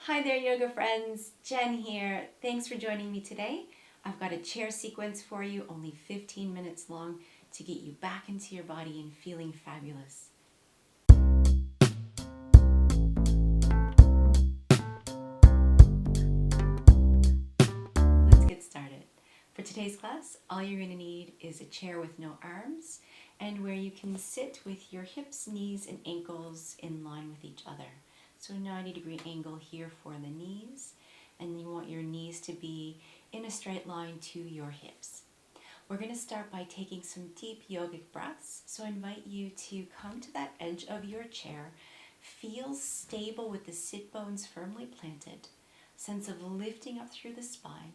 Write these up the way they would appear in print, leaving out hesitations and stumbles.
Hi there, yoga friends. Jen here. Thanks for joining me today. I've got a chair sequence for you, only 15 minutes long, to get you back into your body and feeling fabulous. Let's get started. For today's class, all you're going to need is a chair with no arms and where you can sit with your hips, knees, and ankles in line with each other. So 90-degree angle here for the knees, and you want your knees to be in a straight line to your hips. We're going to start by taking some deep yogic breaths. So I invite you to come to that edge of your chair. Feel stable with the sit bones firmly planted. Sense of lifting up through the spine.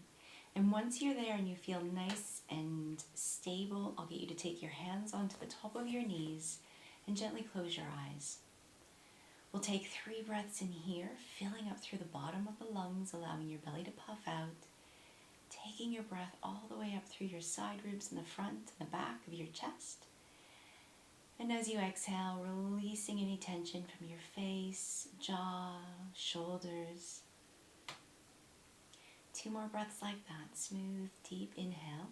And once you're there and you feel nice and stable, I'll get you to take your hands onto the top of your knees and gently close your eyes. We'll take 3 breaths in here, filling up through the bottom of the lungs, allowing your belly to puff out. Taking your breath all the way up through your side ribs in the front and the back of your chest. And as you exhale, releasing any tension from your face, jaw, shoulders. 2 more breaths like that. Smooth, deep inhale.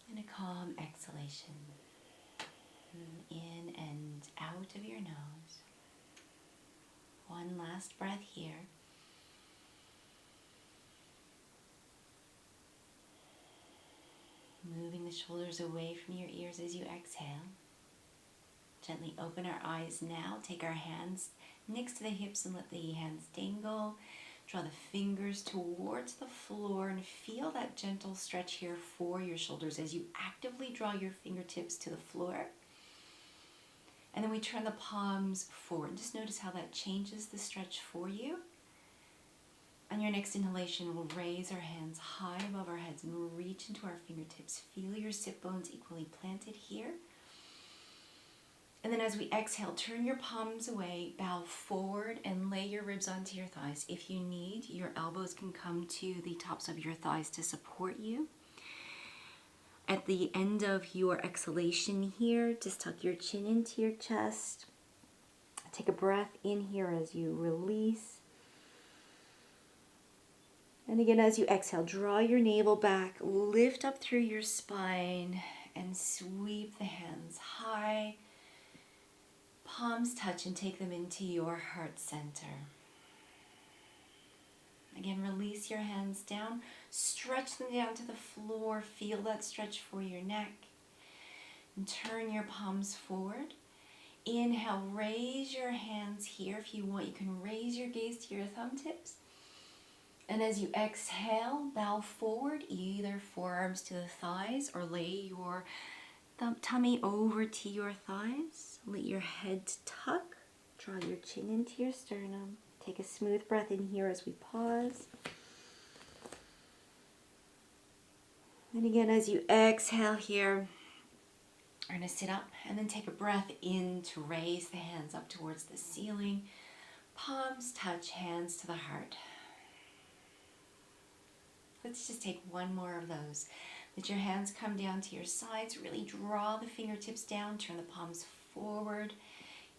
And a calm exhalation. In and out of your nose. One last breath here. Moving the shoulders away from your ears as you exhale. Gently open our eyes now. Take our hands next to the hips and let the hands dangle. Draw the fingers towards the floor and feel that gentle stretch here for your shoulders as you actively draw your fingertips to the floor. And then we turn the palms forward. Just notice how that changes the stretch for you. On your next inhalation, we'll raise our hands high above our heads and reach into our fingertips. Feel your sit bones equally planted here. And then as we exhale, turn your palms away, bow forward, and lay your ribs onto your thighs. If you need, your elbows can come to the tops of your thighs to support you. At the end of your exhalation here, just tuck your chin into your chest. Take a breath in here as you release. And again, as you exhale, draw your navel back, lift up through your spine, and sweep the hands high. Palms touch and take them into your heart center. Again, release your hands down, stretch them down to the floor, feel that stretch for your neck, and turn your palms forward. Inhale, raise your hands here. If you want, you can raise your gaze to your thumb tips. And as you exhale, bow forward, either forearms to the thighs or lay your tummy over to your thighs. Let your head tuck, draw your chin into your sternum. Take a smooth breath in here as we pause. And again, as you exhale here, we're going to sit up and then take a breath in to raise the hands up towards the ceiling. Palms touch, hands to the heart. Let's just take one more of those. Let your hands come down to your sides. Really draw the fingertips down. Turn the palms forward.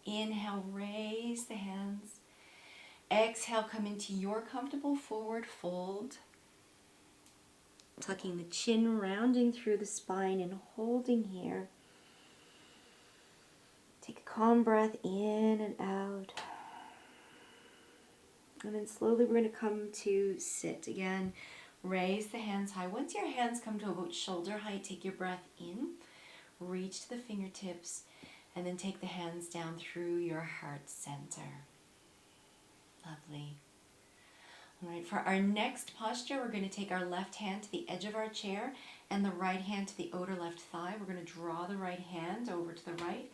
Inhale, raise the hands. Exhale, come into your comfortable forward fold. Tucking the chin, rounding through the spine and holding here. Take a calm breath in and out. And then slowly we're going to come to sit again. Raise the hands high. Once your hands come to about shoulder height, take your breath in. Reach to the fingertips. And then take the hands down through your heart center. Lovely. All right, for our next posture, we're going to take our left hand to the edge of our chair and the right hand to the outer left thigh. We're going to draw the right hand over to the right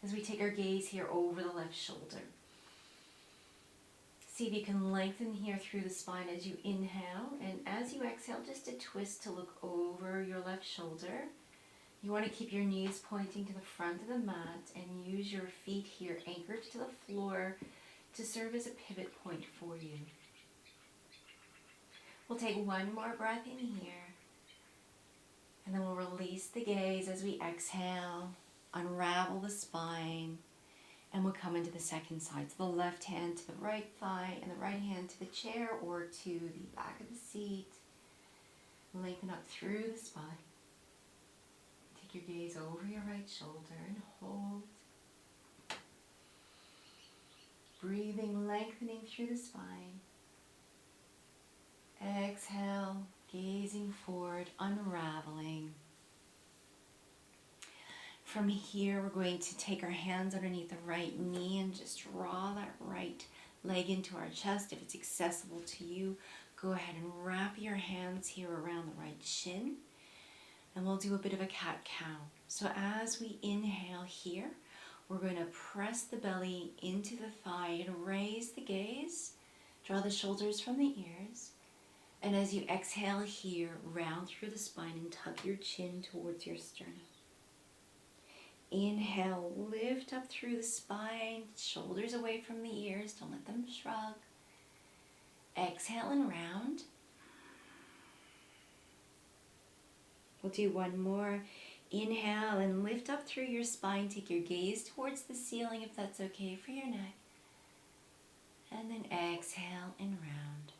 as we take our gaze here over the left shoulder. See if you can lengthen here through the spine as you inhale, and as you exhale, just a twist to look over your left shoulder. You want to keep your knees pointing to the front of the mat and use your feet here anchored to the floor to serve as a pivot point for you. We'll take one more breath in here, and then we'll release the gaze as we exhale, unravel the spine, And we'll come into the second side. So the left hand to the right thigh and the right hand to the chair or to the back of the seat. Lengthen up through the spine. Take your gaze over your right shoulder and hold. Breathing, lengthening through the spine. Exhale, gazing forward, unraveling. From here, we're going to take our hands underneath the right knee and just draw that right leg into our chest. If it's accessible to you, go ahead and wrap your hands here around the right shin. And we'll do a bit of a cat-cow. So as we inhale here, we're going to press the belly into the thigh and raise the gaze. Draw the shoulders from the ears. And as you exhale here, round through the spine and tuck your chin towards your sternum. Inhale, lift up through the spine, shoulders away from the ears, don't let them shrug. Exhale and round. We'll do one more. Inhale and lift up through your spine, take your gaze towards the ceiling if that's okay for your neck. And then exhale and round.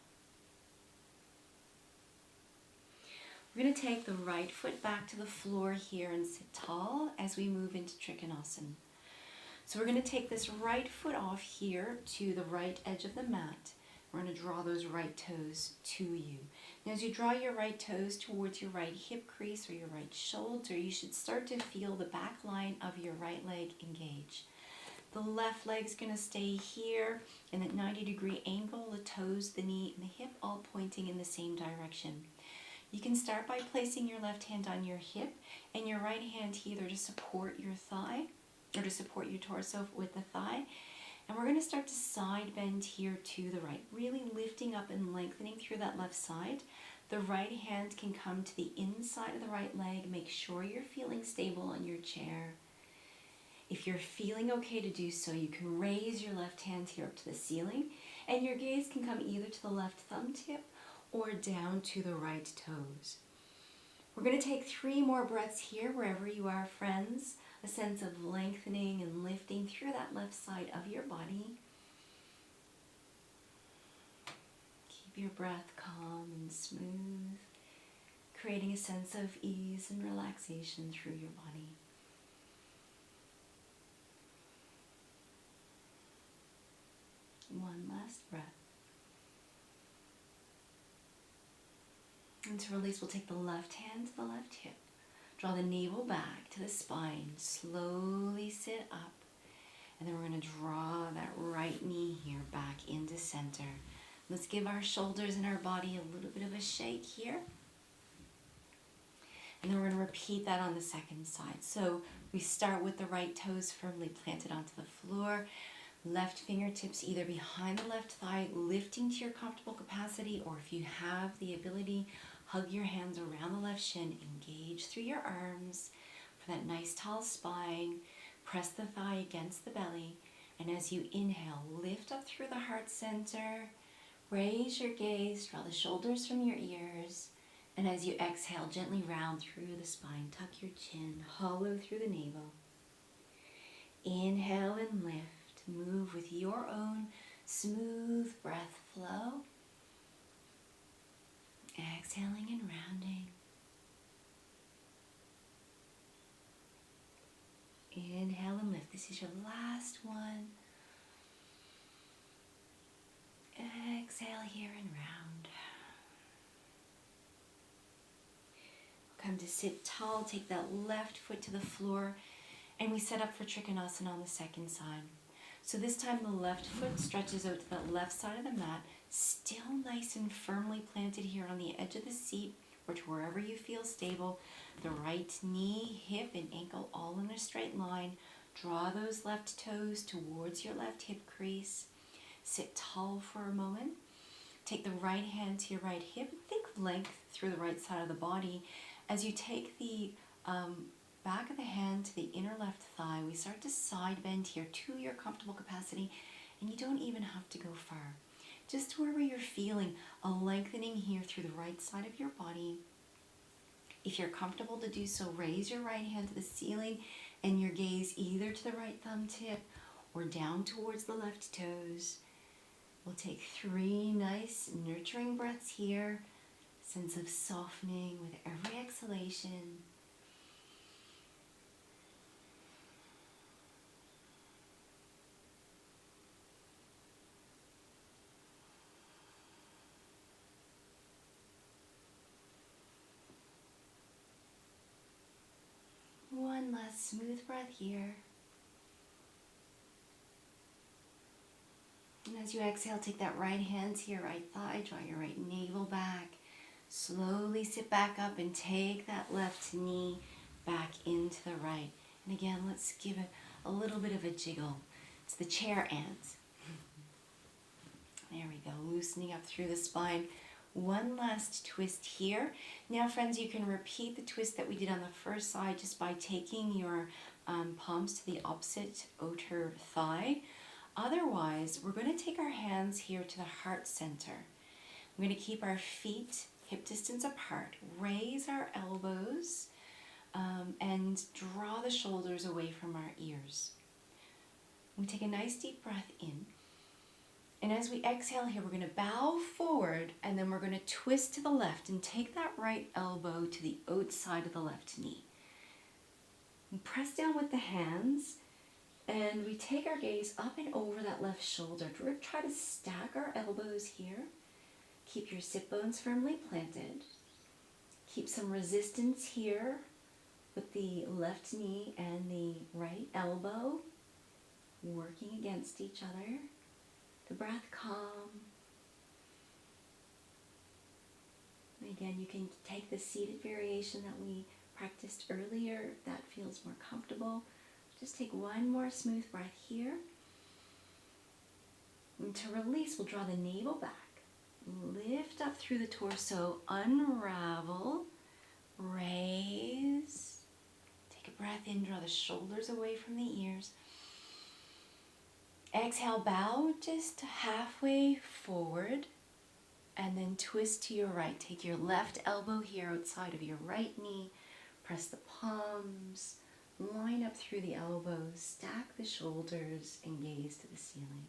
We're going to take the right foot back to the floor here and sit tall as we move into Trikonasana. So we're going to take this right foot off here to the right edge of the mat. We're going to draw those right toes to you. Now as you draw your right toes towards your right hip crease or your right shoulder, you should start to feel the back line of your right leg engage. The left leg's going to stay here in that 90-degree angle, the toes, the knee, and the hip all pointing in the same direction. You can start by placing your left hand on your hip and your right hand either to support your thigh or to support your torso with the thigh. And we're going to start to side bend here to the right, really lifting up and lengthening through that left side. The right hand can come to the inside of the right leg. Make sure you're feeling stable on your chair. If you're feeling okay to do so, you can raise your left hand here up to the ceiling, and your gaze can come either to the left thumb tip or down to the right toes. We're going to take 3 more breaths here, wherever you are, friends. A sense of lengthening and lifting through that left side of your body. Keep your breath calm and smooth, creating a sense of ease and relaxation through your body. One last breath. And to release, we'll take the left hand to the left hip. Draw the navel back to the spine. Slowly sit up. And then we're going to draw that right knee here back into center. Let's give our shoulders and our body a little bit of a shake here. And then we're going to repeat that on the second side. So we start with the right toes firmly planted onto the floor. Left fingertips either behind the left thigh, lifting to your comfortable capacity, or if you have the ability, hug your hands around the left shin, engage through your arms for that nice tall spine. Press the thigh against the belly, and as you inhale, lift up through the heart center, raise your gaze, draw the shoulders from your ears, and as you exhale, gently round through the spine, tuck your chin, hollow through the navel. Inhale and lift. Move with your own smooth breath flow. Exhaling and rounding. Inhale and lift. This is your last one. Exhale here and round. Come to sit tall. Take that left foot to the floor. And we set up for Trikonasana on the second side. So this time the left foot stretches out to the left side of the mat, still nice and firmly planted here on the edge of the seat, or to wherever you feel stable. The right knee, hip, and ankle all in a straight line. Draw those left toes towards your left hip crease. Sit tall for a moment. Take the right hand to your right hip. Think length through the right side of the body. As you take the back of the hand to the inner left thigh, we start to side bend here to your comfortable capacity, and you don't even have to go far. Just to wherever you're feeling a lengthening here through the right side of your body. If you're comfortable to do so, raise your right hand to the ceiling and your gaze either to the right thumb tip or down towards the left toes. We'll take 3 nice nurturing breaths here. Sense of softening with every exhalation. One last smooth breath here. And as you exhale, take that right hand to your right thigh, draw your right navel back. Slowly sit back up and take that left knee back into the right. And again, let's give it a little bit of a jiggle. It's the chair ants. There we go, loosening up through the spine. One last twist here. Now, friends, you can repeat the twist that we did on the first side just by taking your palms to the opposite outer thigh. Otherwise, we're going to take our hands here to the heart center. We're going to keep our feet hip distance apart, raise our elbows, and draw the shoulders away from our ears. We take a nice deep breath in. And as we exhale here, we're going to bow forward, and then we're going to twist to the left and take that right elbow to the outside of the left knee. We press down with the hands, and we take our gaze up and over that left shoulder. Try to stack our elbows here. Keep your sit bones firmly planted. Keep some resistance here with the left knee and the right elbow working against each other. The breath calm. And again, you can take the seated variation that we practiced earlier if that feels more comfortable. Just take one more smooth breath here. And to release, we'll draw the navel back. Lift up through the torso, unravel, raise. Take a breath in, draw the shoulders away from the ears. Exhale, bow just halfway forward, and then twist to your right. Take your left elbow here outside of your right knee. Press the palms, line up through the elbows, stack the shoulders, and gaze to the ceiling.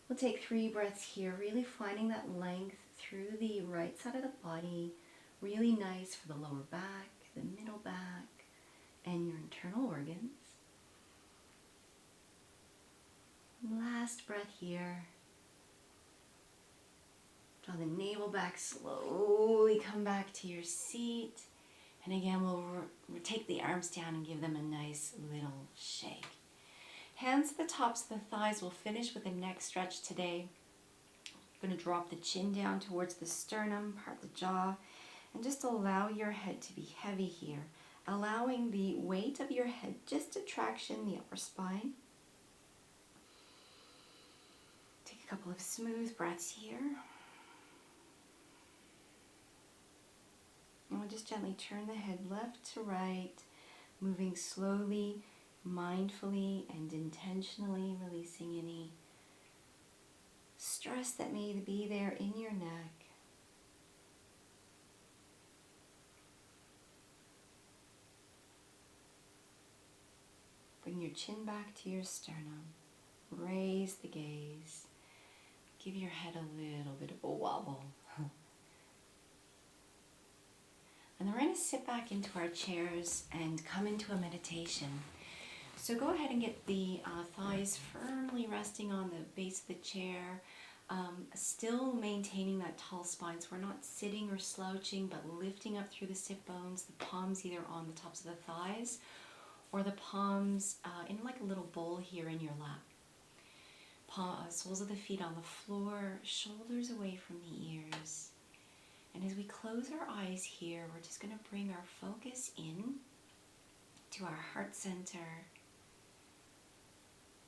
We'll take 3 breaths here, really finding that length through the right side of the body. Really nice for the lower back, the middle back, and your internal organs. Last breath here. Draw the navel back, slowly come back to your seat. And again, we'll take the arms down and give them a nice little shake. Hands at the tops of the thighs. We'll finish with the neck stretch today. I'm going to drop the chin down towards the sternum, part the jaw, and just allow your head to be heavy here. Allowing the weight of your head just to traction the upper spine. Take a couple of smooth breaths here. And we'll just gently turn the head left to right, moving slowly, mindfully, and intentionally releasing any stress that may be there in your neck. Bring your chin back to your sternum. Raise the gaze. Give your head a little bit of a wobble. And then we're going to sit back into our chairs and come into a meditation. So go ahead and get the thighs firmly resting on the base of the chair, still maintaining that tall spine. So we're not sitting or slouching, but lifting up through the sit bones, the palms either on the tops of the thighs or the palms in like a little bowl here in your lap. Soles of the feet on the floor, shoulders away from the ears. And as we close our eyes here, we're just going to bring our focus in to our heart center.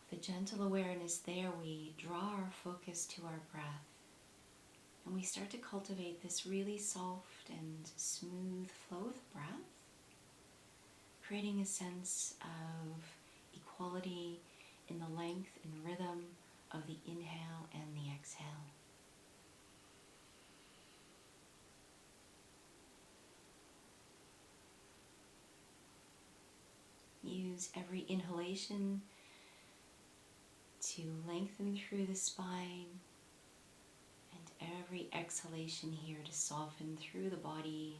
With a gentle awareness there, we draw our focus to our breath. And we start to cultivate this really soft and smooth flow of breath, creating a sense of equality in the length and rhythm of the inhale and the exhale. Use every inhalation to lengthen through the spine, and every exhalation here to soften through the body.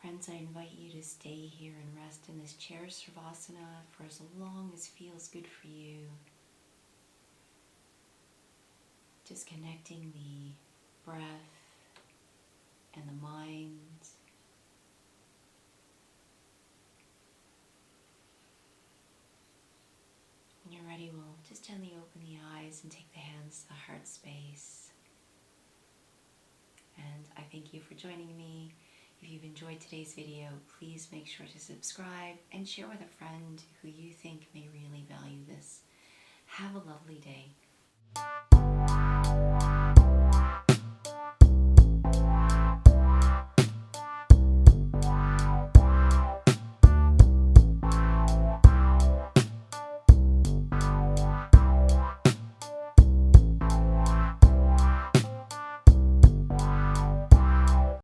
Friends, I invite you to stay here and rest in this chair Savasana for as long as feels good for you. Just connecting the breath and the mind. When you're ready, we'll just gently open the eyes and take the hands to the heart space. And I thank you for joining me. If you've enjoyed today's video, please make sure to subscribe and share with a friend who you think may really value this. Have a lovely day.